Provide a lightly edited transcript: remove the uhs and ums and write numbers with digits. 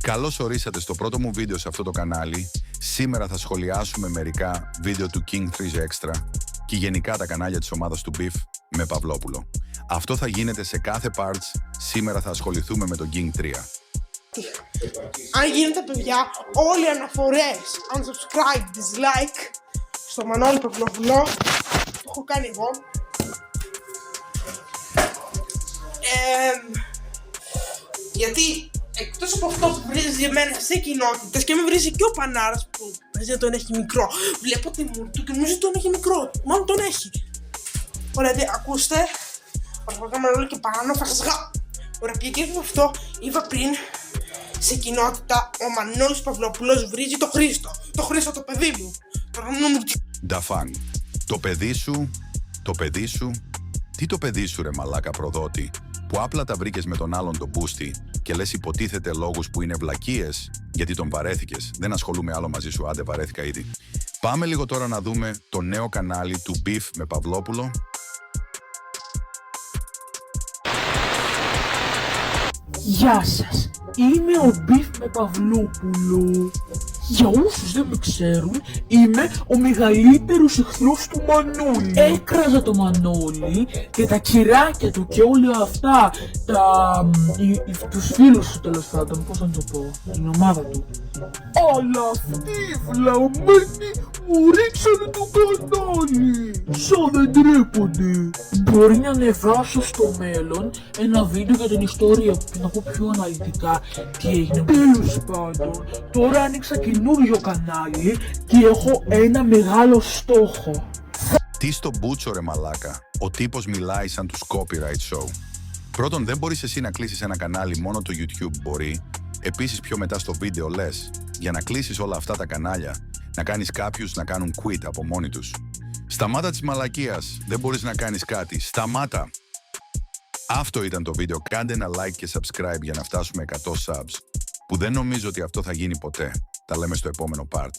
Καλώς ορίσατε στο πρώτο μου βίντεο σε αυτό το κανάλι. Σήμερα θα σχολιάσουμε μερικά βίντεο του King 3 Extra και γενικά τα κανάλια της ομάδας του Beef με Παυλόπουλο. Αυτό θα γίνεται σε κάθε parts. Σήμερα θα ασχοληθούμε με το King 3. Αν γίνεται, παιδιά, όλοι οι αναφορές, unsubscribe, dislike στο Μανώλη Παυλόπουλο, το έχω κάνει εγώ. Γιατί εκτός από αυτό που βρίζει για μένα σε κοινότητες και με βρίζει και ο Πανάρας που παίζει να τον έχει μικρό, βλέπω τη μούρη του και νομίζω ότι τον έχει μικρό, μάλλον τον έχει. Ωραία, ακούστε, παρακαλώ Μανώλη και πάνω, φασγά. Ωραία, και από αυτό είπα πριν, σε κοινότητα ο Μανώλης Παυλόπουλος βρίζει το Χρήστο. Το Χρήστο, το παιδί μου. Νταφάν, το παιδί σου, τι το παιδί σου ρε μαλάκα προδότη, που απλά τα βρήκες με τον άλλον τον Μπούστη και λες υποτίθεται λόγους που είναι βλακίες γιατί τον βαρέθηκες. Δεν ασχολούμαι άλλο μαζί σου, άντε βαρέθηκα ήδη. Πάμε λίγο τώρα να δούμε το νέο κανάλι του Beef με Παυλόπουλο. Γεια σας, είμαι ο Beef με Παυλόπουλο. Για όσους δεν με ξέρουν, είμαι ο μεγαλύτερος εχθρός του Μανώλη. Έκραζα το Μανώλη και τα κυράκια του και όλα αυτά, τους φίλους του τέλος πάντων, πώς να το πω, την ομάδα του. Αλλά αυτοί οι βλαμμένοι μου ρίξανε το κανάλι, σαν δεν τρέπονται. Μπορεί να ανεβάσω στο μέλλον ένα βίντεο για την ιστορία, να πω πιο αναλυτικά τι έγινε. Τέλος πάντων, τώρα άνοιξα καινούριο κανάλι και έχω ένα μεγάλο στόχο. Τι στο μπούτσο ρε μαλάκα, ο τύπος μιλάει σαν τους copyright show. Πρώτον, δεν μπορείς εσύ να κλείσεις ένα κανάλι, μόνο το YouTube μπορεί. Επίσης, πιο μετά στο βίντεο λες, για να κλείσεις όλα αυτά τα κανάλια, να κάνεις κάποιους να κάνουν quit από μόνοι τους. Σταμάτα της μαλακίας, δεν μπορείς να κάνεις κάτι, σταμάτα! Αυτό ήταν το βίντεο, κάντε ένα like και subscribe για να φτάσουμε 100 subs, που δεν νομίζω ότι αυτό θα γίνει ποτέ. Τα λέμε στο επόμενο part.